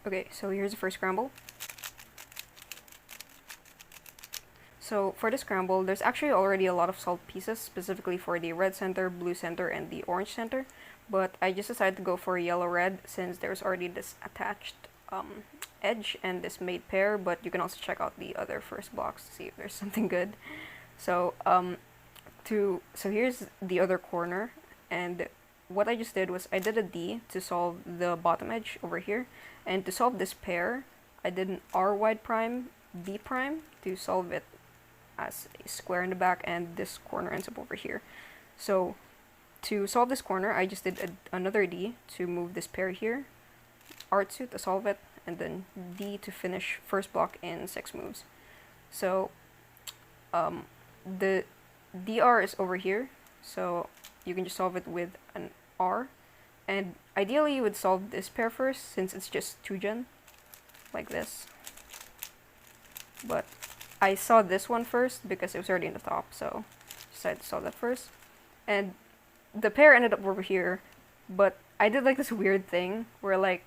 Okay, so here's the first scramble. So for the scramble, there's actually already a lot of solved pieces, specifically for the red center, blue center, and the orange center. But I just decided to go for yellow-red since there's already this attached edge and this made pair, but you can also check out the other first blocks to see if there's something good. So so here's the other corner, and what I just did was I did a D to solve the bottom edge over here, and to solve this pair, I did an R wide prime, B prime to solve it as a square in the back, and this corner ends up over here. So to solve this corner, I just did another D to move this pair here, R2 to solve it, and then D to finish first block in 6 moves. So the DR is over here, so you can just solve it with an R. And ideally you would solve this pair first since it's just 2-gen, like this. But I saw this one first because it was already in the top, so decided to solve that first. And the pair ended up over here, but I did like this weird thing where like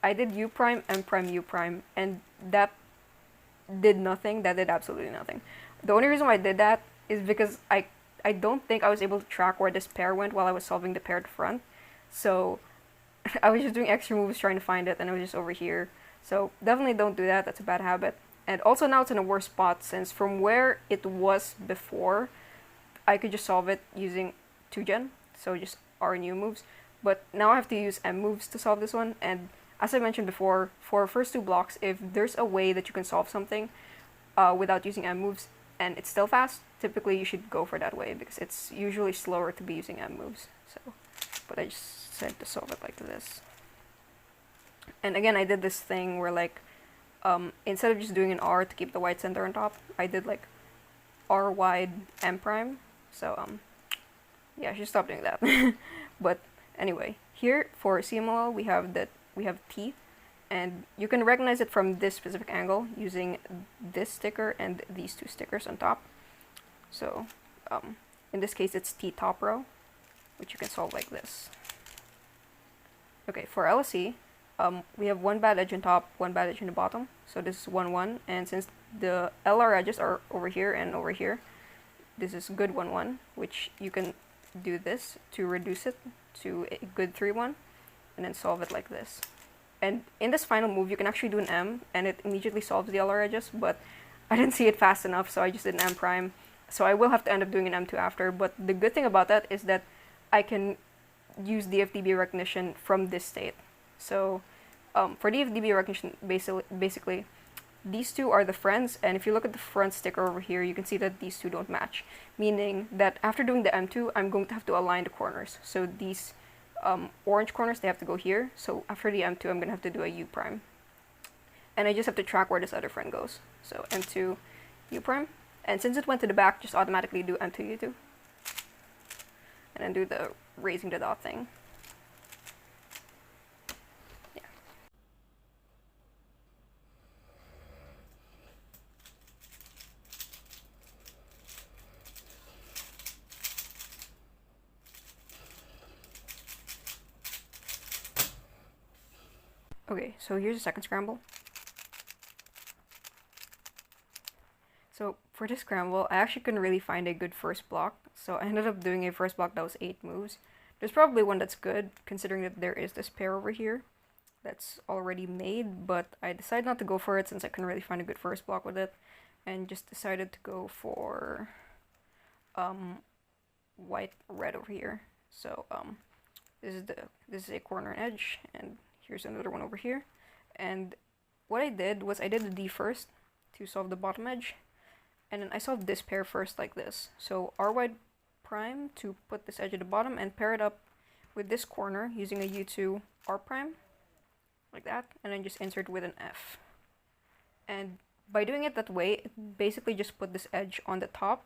I did U prime, M prime, U prime, and that did nothing. That did absolutely nothing. The only reason why I did that is because I don't think I was able to track where this pair went while I was solving the pair at the front. So I was just doing extra moves trying to find it, and it was just over here. So definitely don't do that. That's a bad habit. And also now it's in a worse spot since from where it was before, I could just solve it using 2-gen, so just R and U moves. But now I have to use M moves to solve this one, and as I mentioned before, for first 2 blocks, if there's a way that you can solve something without using M moves, and it's still fast, typically you should go for that way, because it's usually slower to be using M moves. So, but I just said to solve it like this. And again, I did this thing where like, instead of just doing an R to keep the white center on top, I did like R wide M prime. So yeah, I should stop doing that. But anyway, here for CMLL we have T, and you can recognize it from this specific angle using this sticker and these 2 stickers on top. So in this case it's T top row, which you can solve like this. Okay, for LSE, we have 1 bad edge on top, 1 bad edge on the bottom. So this is 1, 1, and since the LR edges are over here and over here, this is good 1, 1, which you can do this to reduce it to a good 3, 1, and then solve it like this. And in this final move, you can actually do an M, and it immediately solves the LR edges, but I didn't see it fast enough, so I just did an M prime. So I will have to end up doing an M2 after, but the good thing about that is that I can use DFDB recognition from this state. So for DFDB recognition, basically, these 2 are the friends, and if you look at the front sticker over here, you can see that these 2 don't match, meaning that after doing the M2, I'm going to have to align the corners. So these orange corners, they have to go here, so after the M2, I'm going to have to do a U prime. And I just have to track where this other friend goes. So M2, U prime, and since it went to the back, just automatically do M2, U2. And then do the raising the dot thing. Okay, so here's the second scramble. So for this scramble, I actually couldn't really find a good first block, so I ended up doing a first block that was 8 moves. There's probably one that's good, considering that there is this pair over here that's already made, but I decided not to go for it since I couldn't really find a good first block with it, and just decided to go for white, red over here. So this is a corner and edge, and here's another one over here. And what I did was I did the D first to solve the bottom edge, and then I solved this pair first like this. So R wide prime to put this edge at the bottom and pair it up with this corner using a U2 R prime, like that, and then just insert with an F. And by doing it that way, it basically just put this edge on the top,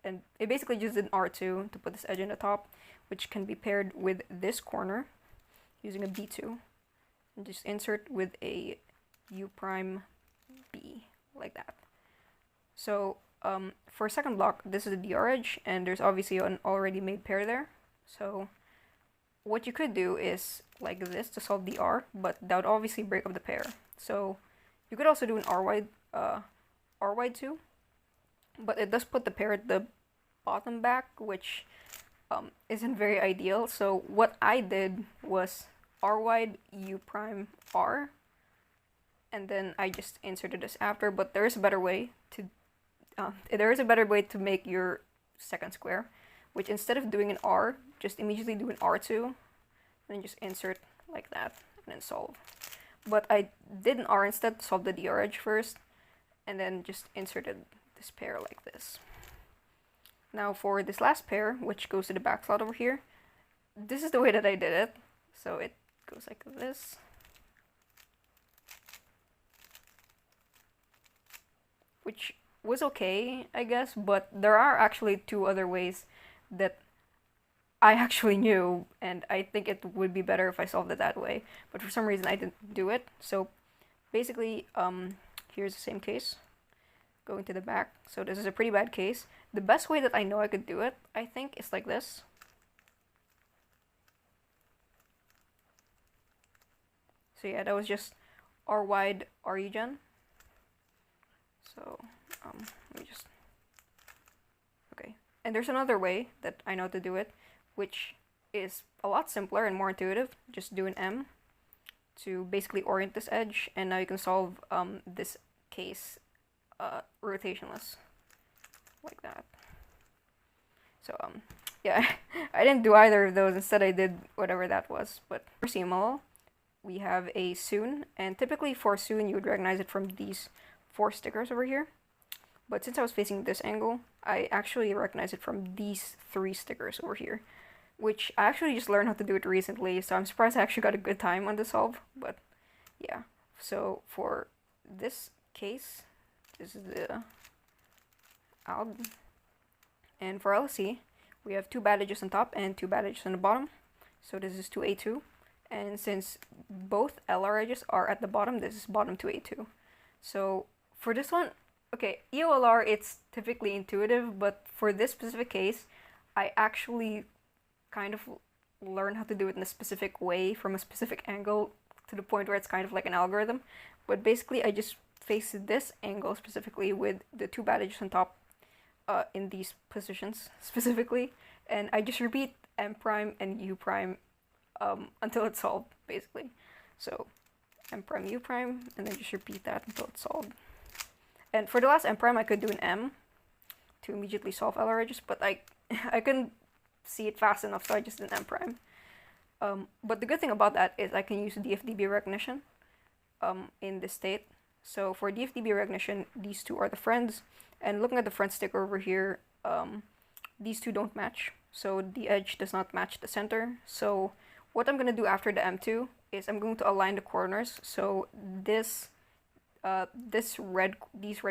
and it basically just did an R2 to put this edge on the top, which can be paired with this corner using a B2, and just insert with a U prime B, like that. So for second block, this is a DR edge, and there's obviously an already made pair there. So what you could do is like this to solve the R, but that would obviously break up the pair. So you could also do an R wide too, but it does put the pair at the bottom back, which isn't very ideal. So what I did was R wide U prime R, and then I just inserted this after. But there is a better way to make your second square, which instead of doing an R, just immediately do an R2, and then just insert like that, and then solve. But I did an R instead, solved the DR edge first, and then just inserted this pair like this. Now for this last pair, which goes to the back slot over here, this is the way that I did it. So it goes like this. Which was okay, I guess, but there are actually two other ways that I actually knew, and I think it would be better if I solved it that way. But for some reason I didn't do it. So basically, here's the same case. Going to the back. So this is a pretty bad case. The best way that I know I could do it, I think, is like this. So yeah, that was just R wide R egen. So let me just, okay. And there's another way that I know to do it, which is a lot simpler and more intuitive. Just do an M to basically orient this edge, and now you can solve this case rotationless, like that. So yeah, I didn't do either of those. Instead, I did whatever that was. But for CML, we have a soon, and typically for soon, you would recognize it from these 4 stickers over here. But since I was facing this angle, I actually recognize it from these 3 stickers over here, which I actually just learned how to do it recently, so I'm surprised I actually got a good time on the solve. But yeah, so for this case, this is the ALB, and for LC, we have 2 bad edges on top and 2 bad edges on the bottom. So this is 2A2, and since both LR edges are at the bottom, this is bottom 2A2. So for this one, okay, EOLR, it's typically intuitive, but for this specific case, I actually kind of learn how to do it in a specific way from a specific angle to the point where it's kind of like an algorithm. But basically, I just face this angle specifically with the 2 bad edges on top in these positions specifically, and I just repeat M prime and U prime until it's solved, basically. So M prime U prime, and then just repeat that until it's solved. And for the last M prime, I could do an M to immediately solve LR edges, but I couldn't see it fast enough, so I just did an M prime. But the good thing about that is I can use DFDB recognition in this state. So for DFDB recognition, these 2 are the friends, and looking at the friend sticker over here, these 2 don't match, so the edge does not match the center. So what I'm going to do after the M2 is I'm going to align the corners. So these red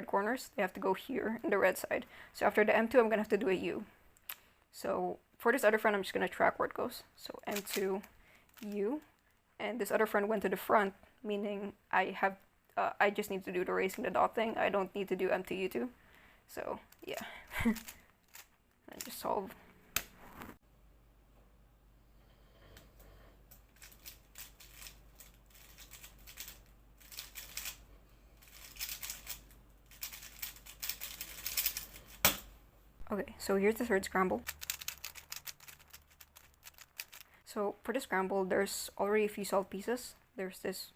corners, they have to go here in the red side. So after the M2, I'm going to have to do a U. So for this other friend, I'm just going to track where it goes. So M2, U, and this other friend went to the front, meaning I just need to do the erasing the dot thing. I don't need to do M2, U2. So yeah, and just solve. Okay, so here's the third scramble. So for the scramble, there's already a few solved pieces. There's this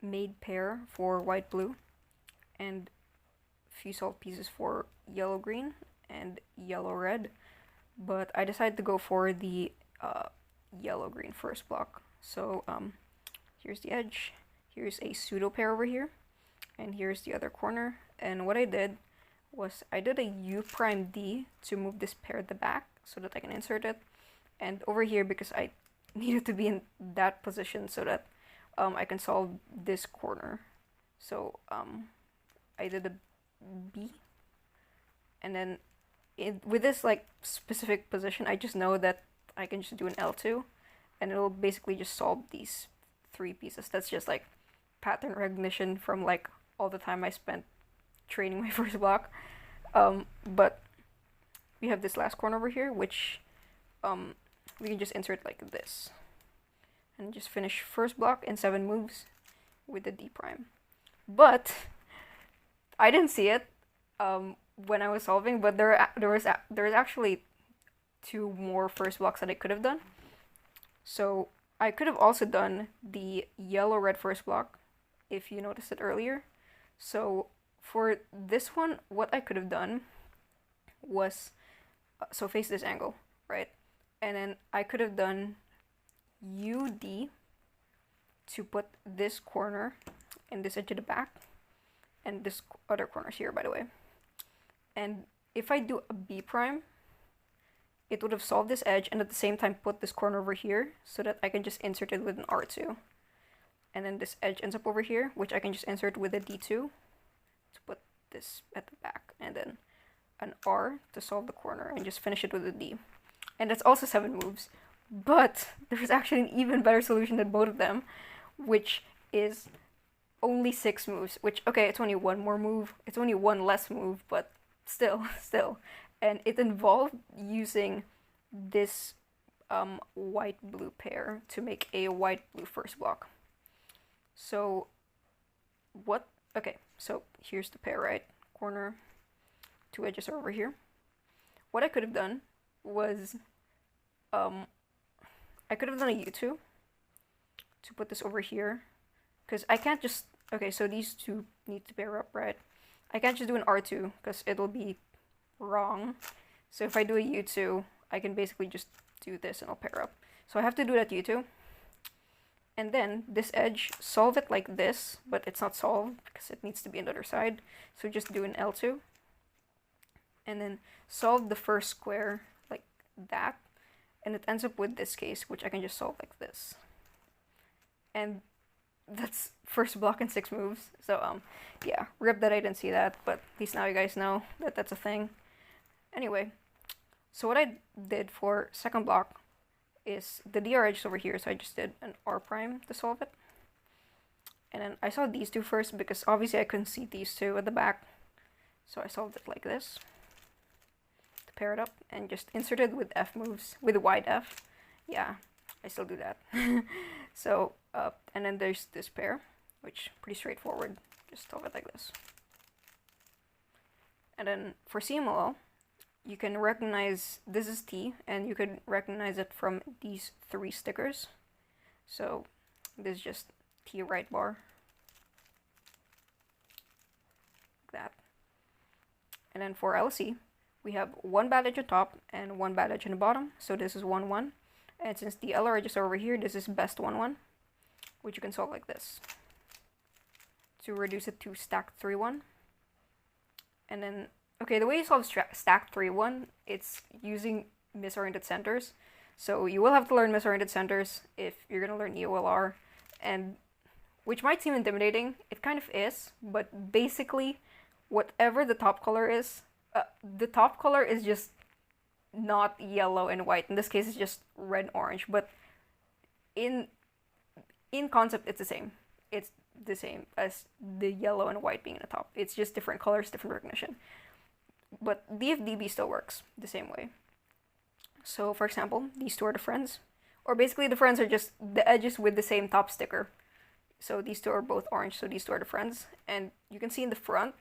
made pair for white-blue, and a few solved pieces for yellow-green and yellow-red. But I decided to go for the yellow-green first block. So here's the edge, here's a pseudo pair over here, and here's the other corner. And what I did was I did a U prime D to move this pair at the back so that I can insert it. And over here, because I needed to be in that position so that I can solve this corner. So I did a B, and then with this like specific position, I just know that I can just do an L2, and it'll basically just solve these 3 pieces. That's just like pattern recognition from like all the time I spent training my first block. But we have this last corner over here, which we can just insert like this. and just finish first block in 7 moves with the D prime. But I didn't see it when I was solving, but there's actually 2 more first blocks that I could have done. So I could have also done the yellow-red first block, if you noticed it earlier. So for this one, what I could have done was, so face this angle, right? And then I could have done UD to put this corner and this edge to the back, and this other corner's here, by the way. And if I do a B prime, it would have solved this edge and at the same time put this corner over here so that I can just insert it with an R2. And then this edge ends up over here, which I can just insert with a D2 to put this at the back. And then an R to solve the corner and just finish it with a D. And that's also 7 moves. But there's actually an even better solution than both of them, which is only 6 moves. Which, okay, it's only 1 more move. It's only 1 less move, but still. And it involved using this white-blue pair to make a white-blue first block. So, what? Okay, so here's the pair, right? Corner, 2 edges are over here. What I could have done was, I could have done a U2 to put this over here. Because I can't just, okay, so these 2 need to pair up, right? I can't just do an R2, because it'll be wrong. So if I do a U2, I can basically just do this and I'll pair up. So I have to do that U2. And then this edge, solve it like this, but it's not solved because it needs to be on the other side. So just do an L2. And then solve the first square like that. And it ends up with this case, which I can just solve like this. And that's first block in 6 moves. So, yeah, rip that I didn't see that, but at least now you guys know that that's a thing. Anyway, so what I did for second block is the DR edge is over here, so I just did an R prime to solve it. And then I saw these 2 first because obviously I couldn't see these 2 at the back. So I solved it like this to pair it up and just inserted with F moves, with wide F. Yeah, I still do that. So, and then there's this pair, which pretty straightforward. Just solve it like this. And then for CMLL, you can recognize this is T, and you could recognize it from these 3 stickers. So this is just T right bar, like that. And then for LC, we have 1 bad edge on top and 1 bad edge on the bottom. So this is 1, 1. And since the LR edges are over here, this is best 1, 1, which you can solve like this to reduce it to stacked 3, 1. And then, okay, the way you solve stacked 3, 1, it's using misoriented centers. So you will have to learn misoriented centers if you're going to learn EOLR, and which might seem intimidating. It kind of is, but basically, whatever the top color is just not yellow and white. In this case, it's just red, orange. But in concept, it's the same. It's the same as the yellow and white being in the top. It's just different colors, different recognition. But DFDB still works the same way. So, for example, these 2 are the friends. Or basically, the friends are just the edges with the same top sticker. So these 2 are both orange, so these 2 are the friends. And you can see in the front,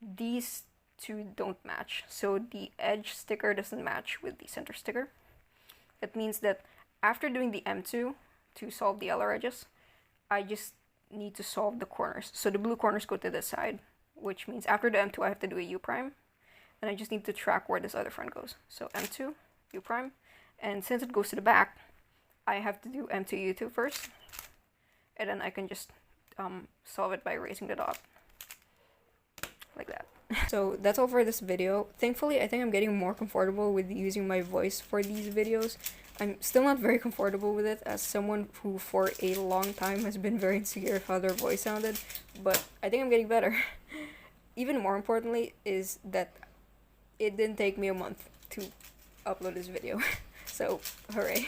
these 2 don't match. So the edge sticker doesn't match with the center sticker. That means that after doing the M2 to solve the LR edges, I just need to solve the corners. So the blue corners go to this side, which means after the M2 I have to do a U prime. And I just need to track where this other friend goes. So M2, U prime. And since it goes to the back, I have to do M2, U2 first. And then I can just solve it by erasing the dot. Like that. So that's all for this video. Thankfully, I think I'm getting more comfortable with using my voice for these videos. I'm still not very comfortable with it as someone who for a long time has been very insecure of how their voice sounded, but I think I'm getting better. Even more importantly is that it didn't take me a month to upload this video. So, hooray.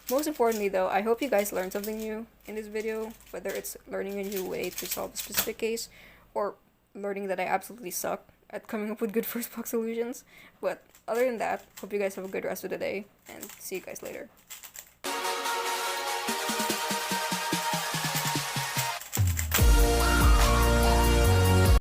Most importantly though, I hope you guys learned something new in this video, whether it's learning a new way to solve a specific case, or learning that I absolutely suck at coming up with good first block solutions. But other than that, hope you guys have a good rest of the day, and see you guys later.